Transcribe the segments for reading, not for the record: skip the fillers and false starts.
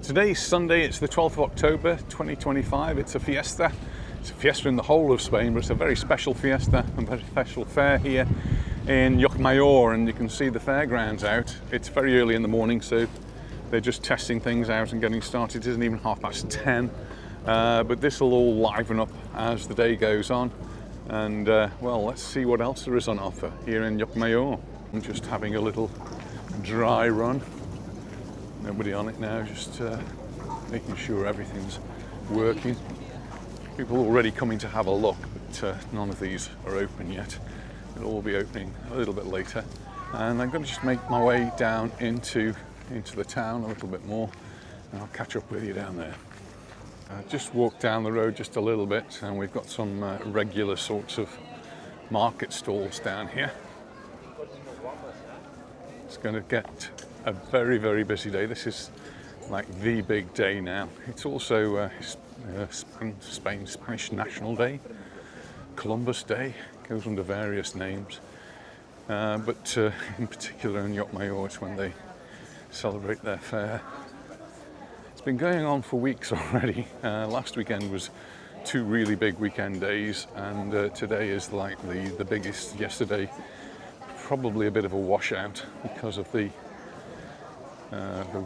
Today's Sunday, it's the 12th of October 2025. It's a fiesta. It's a fiesta in the whole of Spain, but it's a very special fiesta and very special fair here in Llucmajor, and you can see the fairgrounds out. It's very early in the morning, so they're just testing things out and getting started. It isn't even 10:30, but this will all liven up as the day goes on. And well, let's see what else there is on offer here in Llucmajor. I'm just having a little dry run. Nobody on it now, just making sure everything's working. People already coming to have a look, but none of these are open yet. It'll all be opening a little bit later. And I'm going to just make my way down into the town a little bit more, and I'll catch up with you down there. Just walked down the road just a little bit, and we've got some regular sorts of market stalls down here. It's going to get a very, very busy day. This is like the big day now. It's also Spain's Spanish National Day, Columbus Day, goes under various names. But in particular in Llucmajor, it's when they celebrate their fair. It's been going on for weeks already. Last weekend was two really big weekend days, and today is like the biggest. Yesterday, probably a bit of a washout because of the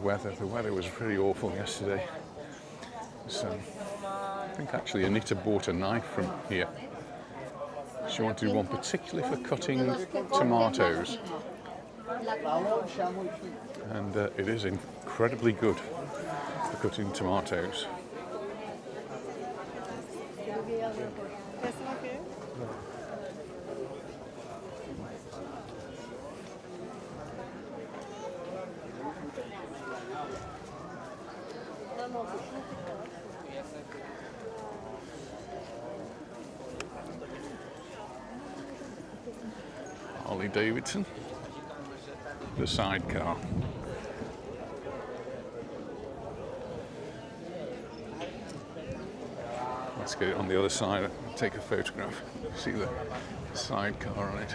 weather. The weather was pretty awful yesterday. So I think actually Anita bought a knife from here. She wanted one particularly for cutting tomatoes. And it is incredibly good for cutting tomatoes. Harley Davidson, the sidecar. Let's get it on the other side and take a photograph. See the sidecar on it.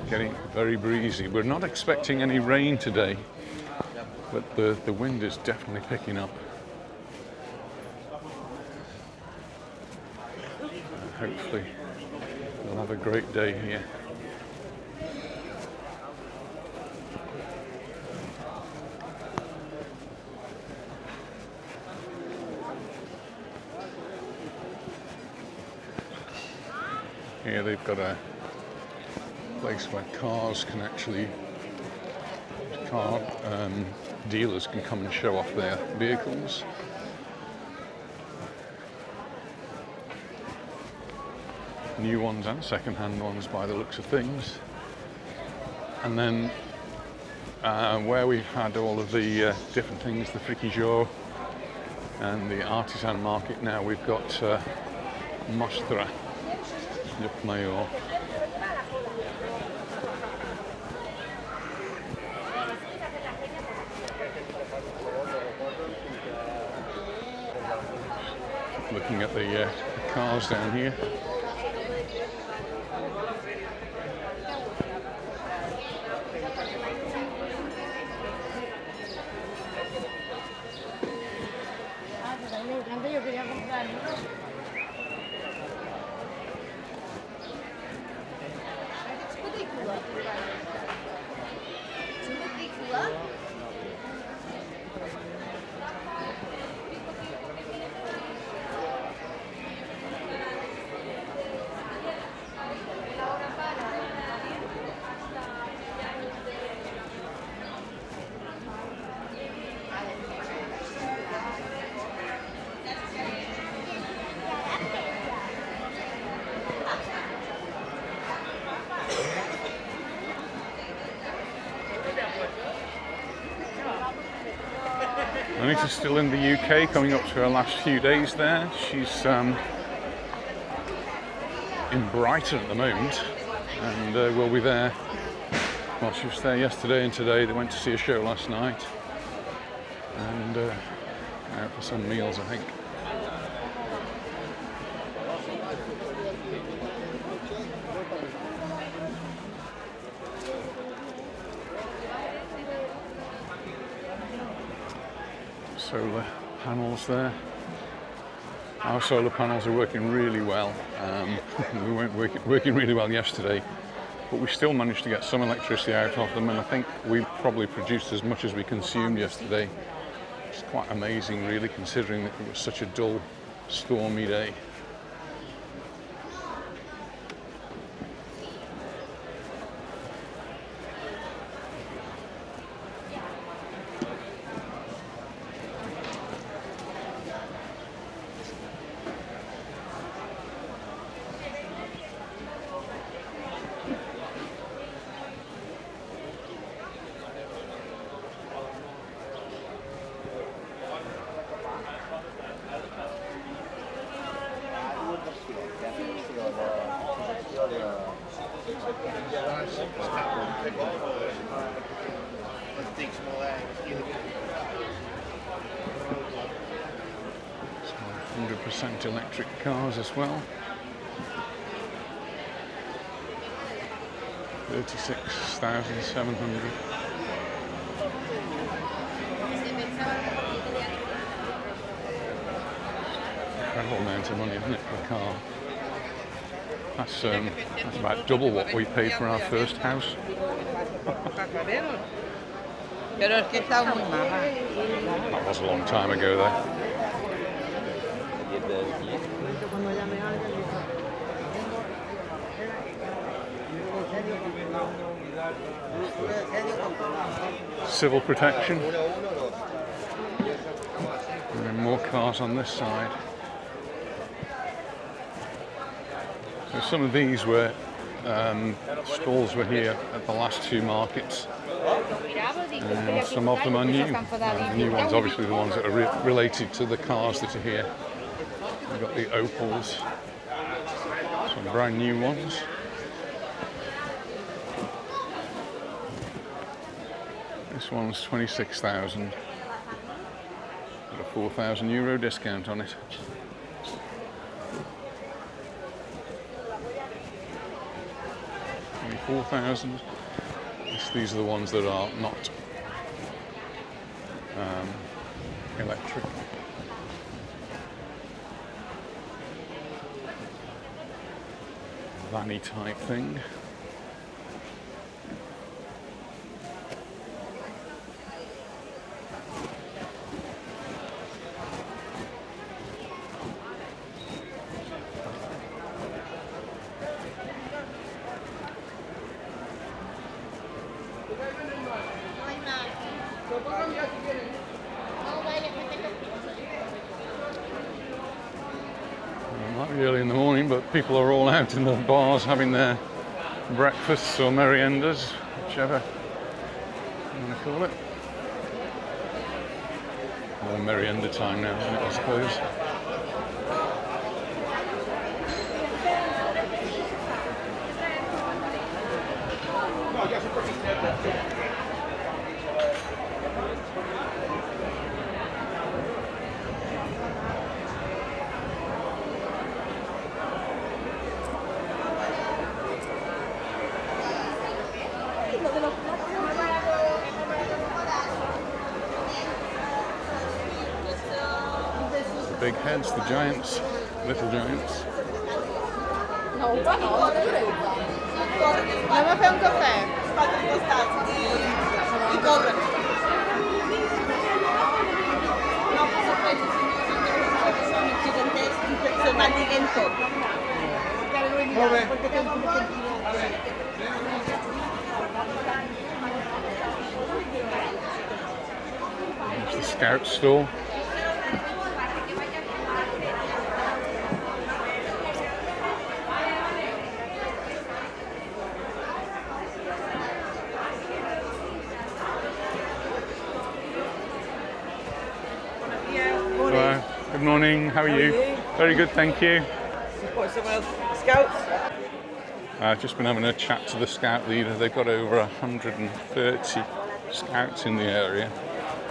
Getting very breezy. We're not expecting any rain today, but the wind is definitely picking up. Hopefully we'll have a great day here. Here they've got a place where cars can actually, dealers can come and show off their vehicles. New ones and second-hand ones by the looks of things. And then where we've had all of the different things, the Frikijó and the Artisan market, now we've got Mostra, Llucmajor. Looking at the cars down here. Anita's still in the UK, coming up to her last few days there. She's in Brighton at the moment, and will be there. Well, she was there yesterday and today. They went to see a show last night, and out for some meals, I think. solar panels there. Our solar panels are working really well. We weren't working really well yesterday, but we still managed to get some electricity out of them, and I think we probably produced as much as we consumed yesterday. It's quite amazing really, considering that it was such a dull, stormy day. Some 100% electric cars as well. 36,700. Incredible amount of money, isn't it, for a car? That's about double what we paid for our first house. That was a long time ago though. Civil protection. And then more cars on this side. So some of these were stalls were here at the last two markets, and some of them are new. The new ones, obviously, the ones that are related to the cars that are here. We've got the Opels, some brand new ones. This one's 26,000. Got a €4,000 discount on it. 4,000. These are the ones that are not electric. Vanny type thing. Might be early in the morning, but people are all out in the bars having their breakfasts or meriendas, whichever you want to call it. More merienda time now, isn't it, I suppose? Big heads, the giants, little giants. Anem a fer un cafè. I corre. Se van dient tot. Molt bé. There's the scout stall. Good morning, how are you? Very good, thank you. Support someone else. Scouts? I've just been having a chat to the scout leader. They've got over 130 scouts in the area,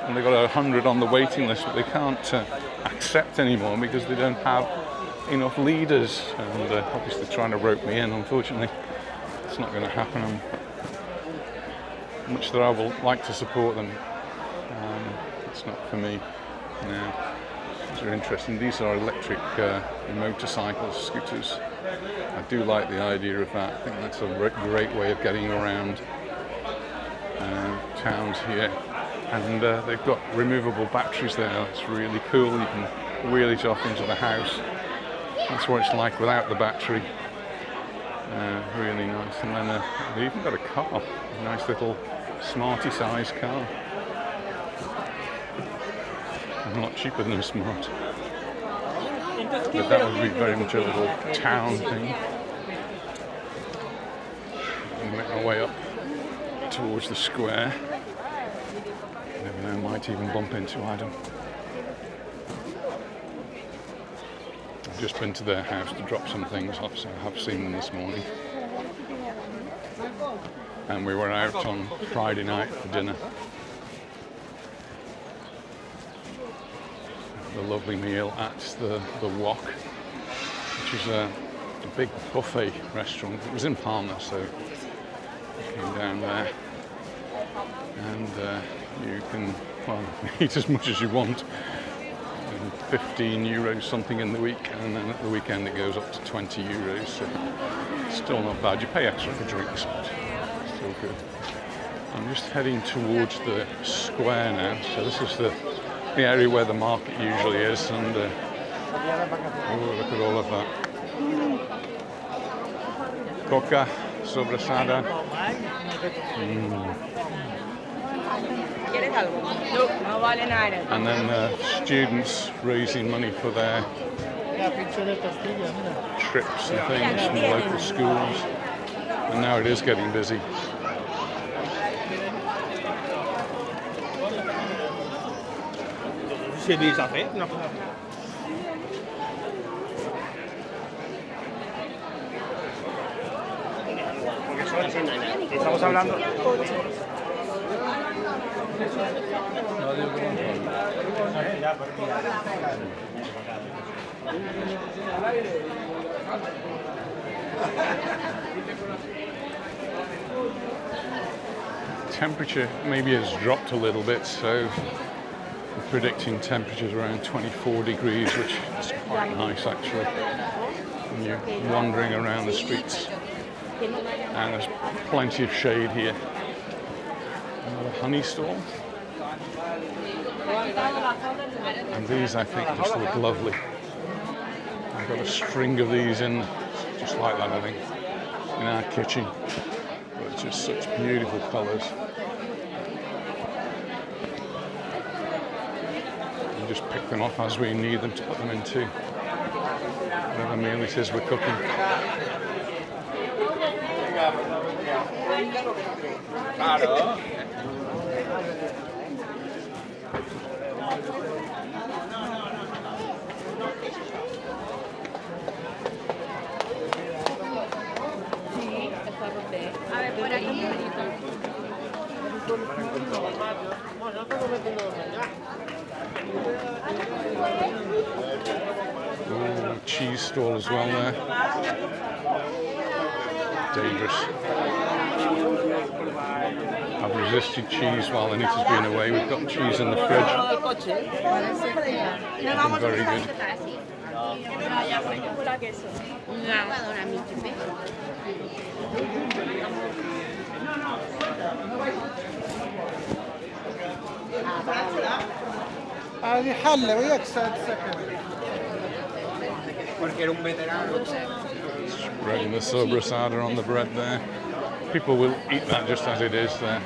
and they've got 100 on the waiting list, but they can't accept anymore because they don't have enough leaders, and obviously trying to rope me in. Unfortunately, it's not going to happen. Much that I will like to support them, it's not for me. Now, these are interesting. These are electric motorcycles, scooters. I do like the idea of that. I think that's a great way of getting around towns here. And they've got removable batteries there. That's really cool. You can wheel it off into the house. That's what it's like without the battery. Really nice. And then they've even got a car. A nice little smarty sized car. A lot cheaper than a smart. But that would be very much a little town thing. And make my way up towards the square. Never know, might even bump into Adam. I've just been to their house to drop some things off, so I have seen them this morning. And we were out on Friday night for dinner. A lovely meal at the Wok, which is a big buffet restaurant. It was in Palma, so I came down there. And you can, well, eat as much as you want. 15 euros something in the week, and then at the weekend it goes up to 20 euros. So still not bad. You pay extra for drinks, but still good. I'm just heading towards the square now. So this is the area where the market usually is, and oh, look at all of that. Coca, sobrasada. And then students raising money for their trips and things from local schools. And now it is getting busy. Estamos hablando. Temperature maybe has dropped a little bit, so we're predicting temperatures around 24 degrees, which is quite nice actually. When you're wandering around the streets, and there's plenty of shade here. Another honey stall. And these, I think, just look lovely. I've got a string of these in, just like that, I think, in our kitchen. But it's just such beautiful colours. And just pick them off as we need them to put them into whatever meal it is we're cooking. Ooh, cheese stall as well there. Dangerous. I've resisted cheese while Anita's been away. We've got cheese in the fridge. Looking very good. هذه حلة ويكسر سكن. Porque era un veterano. Spreading the sobrasada on the bread there. People will eat that just as it is there.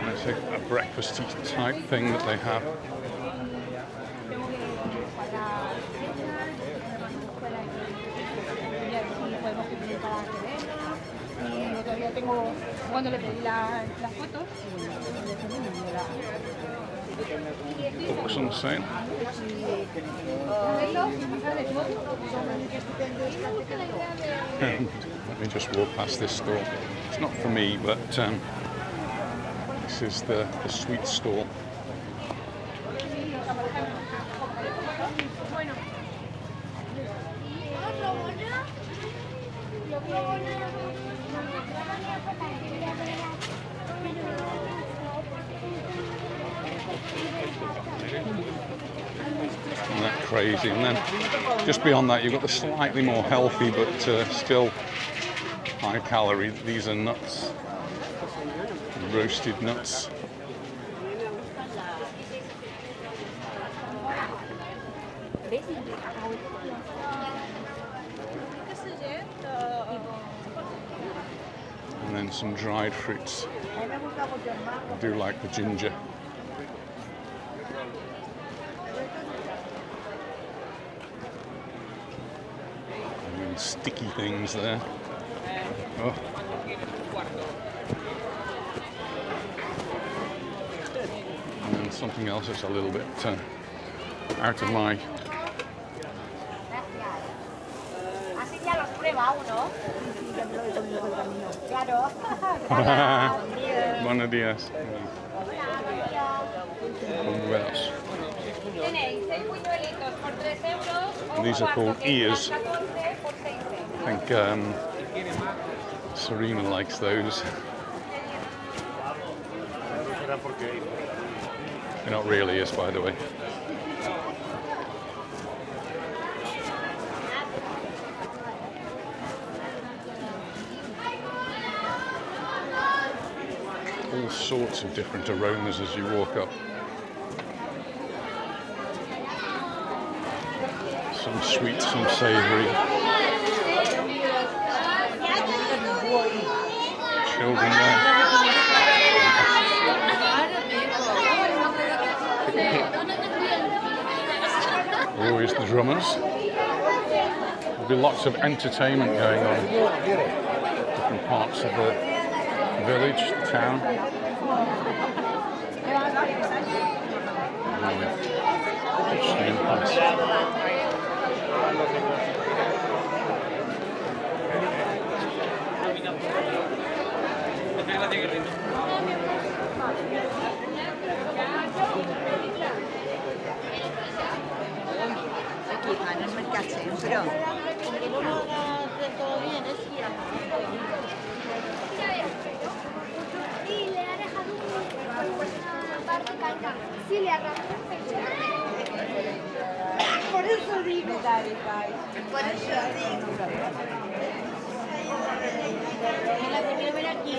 It's a breakfasty type thing that they have. Books on sale. Let me just walk past this store. It's not for me, but this is the sweet stall. crazy. And then just beyond that, you've got the slightly more healthy but still high calorie. These are nuts, roasted nuts. And then some dried fruits. I do like the ginger. And sticky things there. Oh. And then something else that's a little bit out of my... Buenos días. These are called ears. I think Serena likes those. They're not really ears, by the way. All sorts of different aromas as you walk up. Some sweet, some savoury. Children there. Always the drummers. There'll be lots of entertainment going on. Different parts of the village, the town. Por eso digo. Por eso digo. Mira, te quiero ver aquí.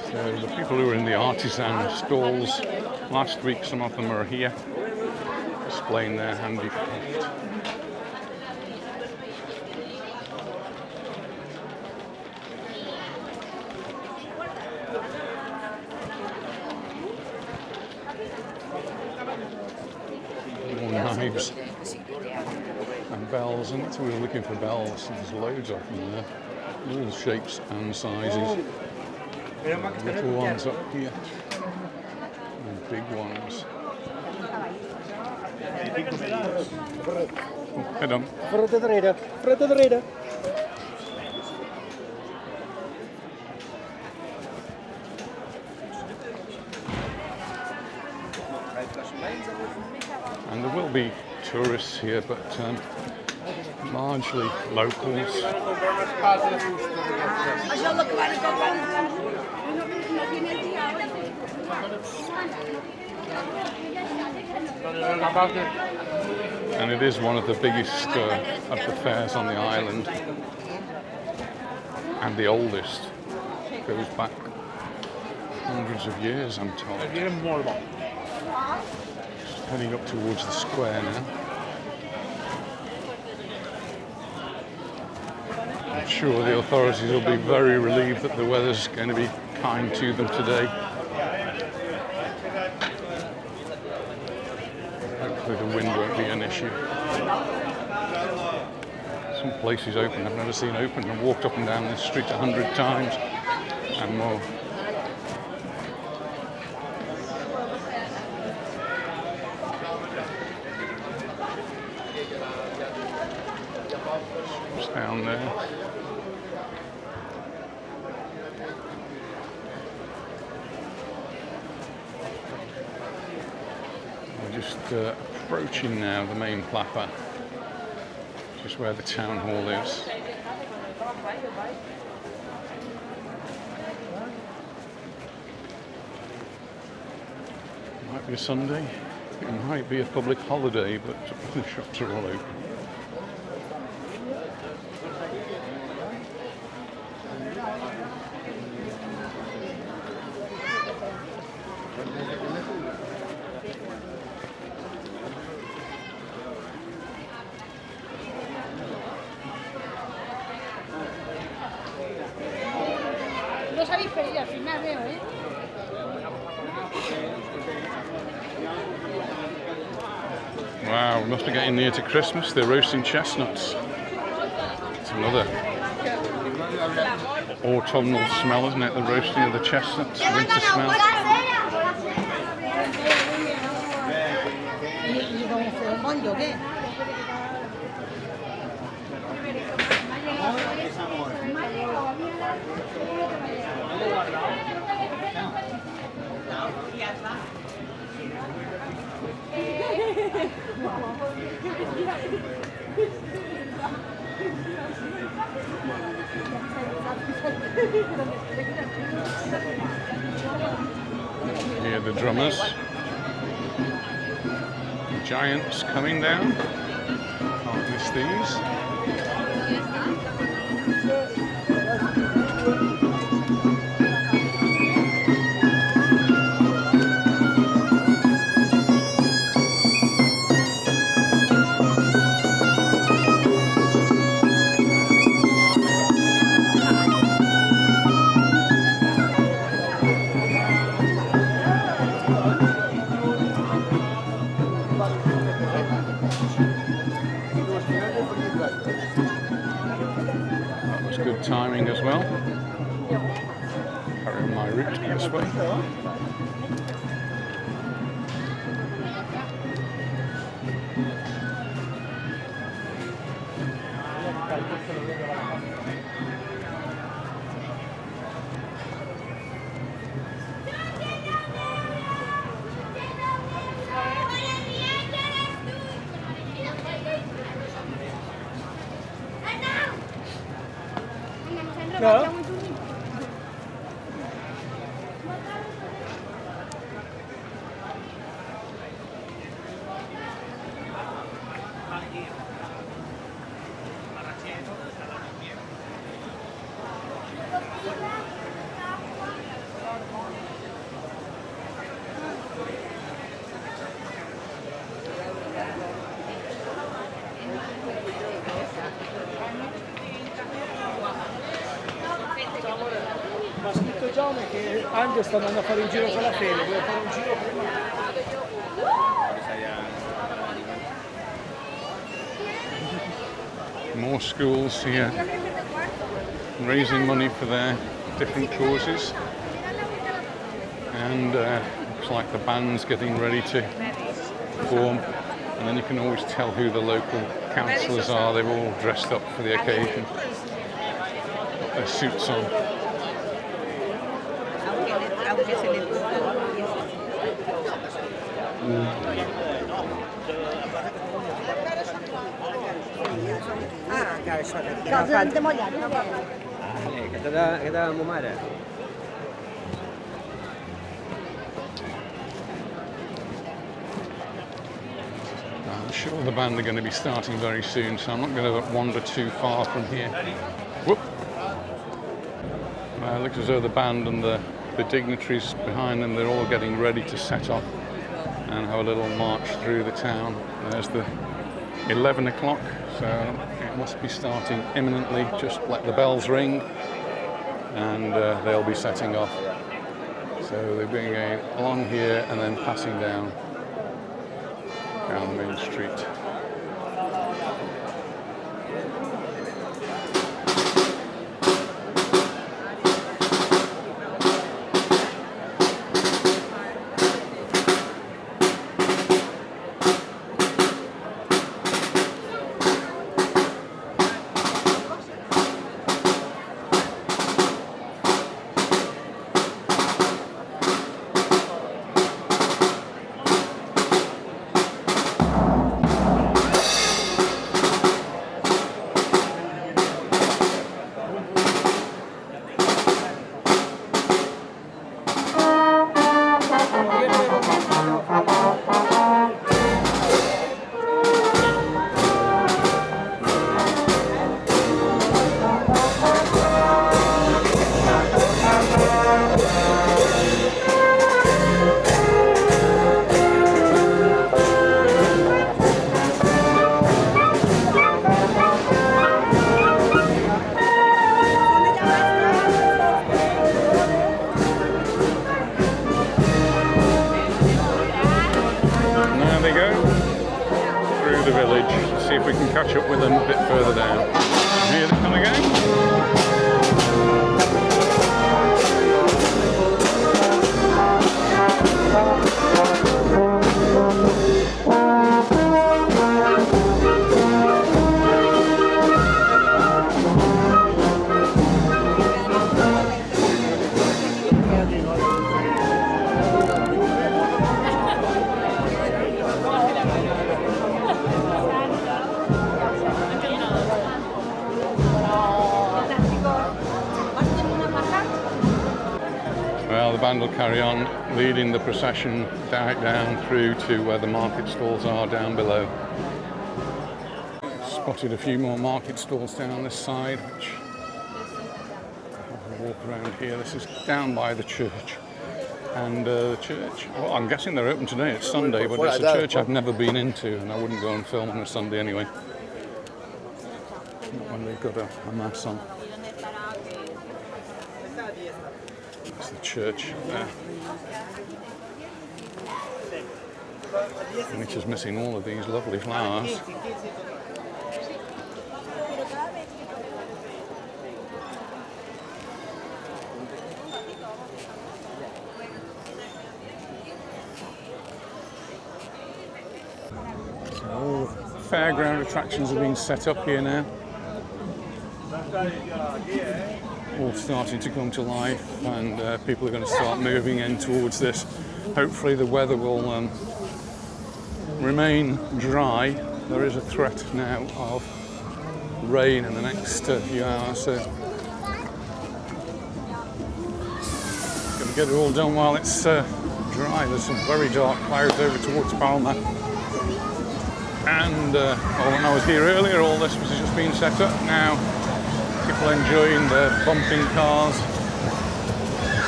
So the people who are in the Artisan stalls last week, some of them are here displaying their handicraft. More knives and bells, and so we were looking for bells. There's loads of them there, all shapes and sizes. Little ones up here, and big ones. Oh, head on. And there will be tourists here, but largely locals. And it is one of the biggest of the fairs on the island, and the oldest. Goes back hundreds of years, I'm told. Just heading up towards the square now. I'm sure the authorities will be very relieved that the weather's going to be kind to them today. Hopefully the wind won't be an issue. Some places open I've never seen open. I've walked up and down this street 100 times and more. It's down there. We're just approaching now the main Plapa, which is where the town hall is. Might be a Sunday, it might be a public holiday, but the shops are all open. No sabéis pedir al final, veo, ¿eh? Wow, we must be getting near to Christmas. They're roasting chestnuts. It's another autumnal smell, isn't it? The roasting of the chestnuts, winter smell. ¿Y con fermón qué? Here are the drummers. The giants coming down. Can't miss these. That was good timing as well. Carry on my route this way. No? Ma ha scritto Giacomo che Angelo sta andando a fare un giro con la Fede, vuole fare un giro prima. More schools here raising money for their different causes, and looks like the band's getting ready to perform, and then you can always tell who the local councillors are. They're all dressed up for the occasion, got their suits on. I'm sure the band are going to be starting very soon, so I'm not going to wander too far from here. Whoop! It looks as though the band and the dignitaries behind them, they're all getting ready to set off and have a little march through the town. There's the 11 o'clock, so it must be starting imminently. Just let the bells ring and they'll be setting off. So they're being along here and then passing down the main street. through the village, see if we can catch up with them a bit further down. Here they come again. Well, the band will carry on leading the procession down through to where the market stalls are down below. Spotted a few more market stalls down this side, which I'll walk around here. This is down by the church. And the church, well, I'm guessing they're open today. It's Sunday, but it's a church I've never been into, and I wouldn't go and film on a Sunday anyway. Not when they've got a mass on. That's the church there. Which is missing all of these lovely flowers. So, fairground attractions are being set up here now. All starting to come to life, and people are going to start moving in towards this. Hopefully the weather will remain dry. There is a threat now of rain in the next few hours, so going to get it all done while it's dry. There's some very dark clouds over towards Palma, and well, when I was here earlier, all this was just being set up. Now people enjoying the bumping cars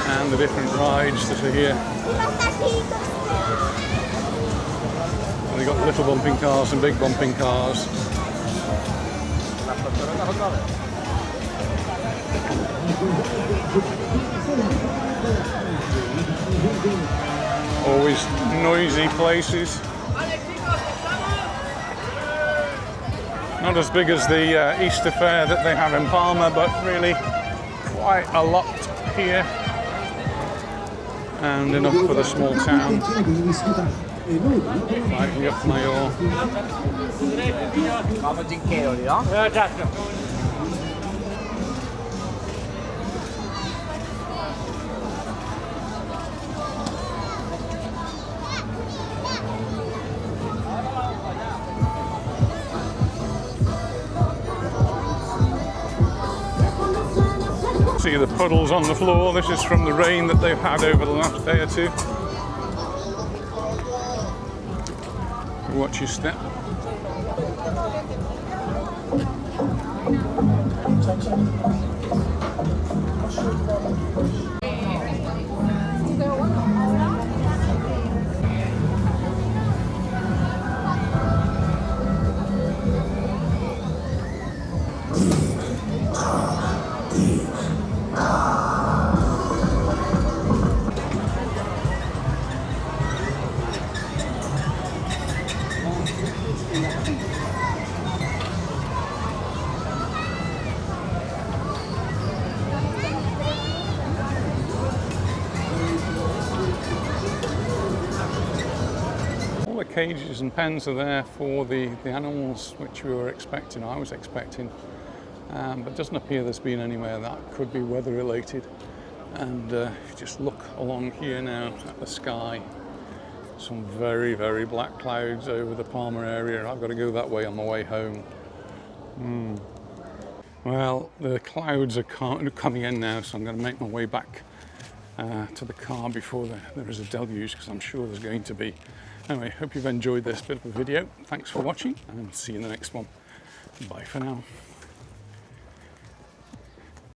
and the different rides that are here. And they've got little bumping cars and big bumping cars. Always noisy places. Not as big as the Easter fair that they have in Palma, but really quite a lot here, and enough for the small town like Llucmajor. See the puddles on the floor. This is from the rain that they've had over the last day or two. Watch your step. All the cages and pens are there for the animals which we were expecting, I was expecting, but it doesn't appear there's been anywhere. That could be weather related. And if you just look along here now at the sky, some very, very black clouds over the Palma area. I've got to go that way on my way home. Well, the clouds are coming in now, so I'm going to make my way back to the car before there is a deluge, because I'm sure there's going to be. Anyway, hope you've enjoyed this bit of a video. Thanks for watching, and see you in the next one. Bye for now.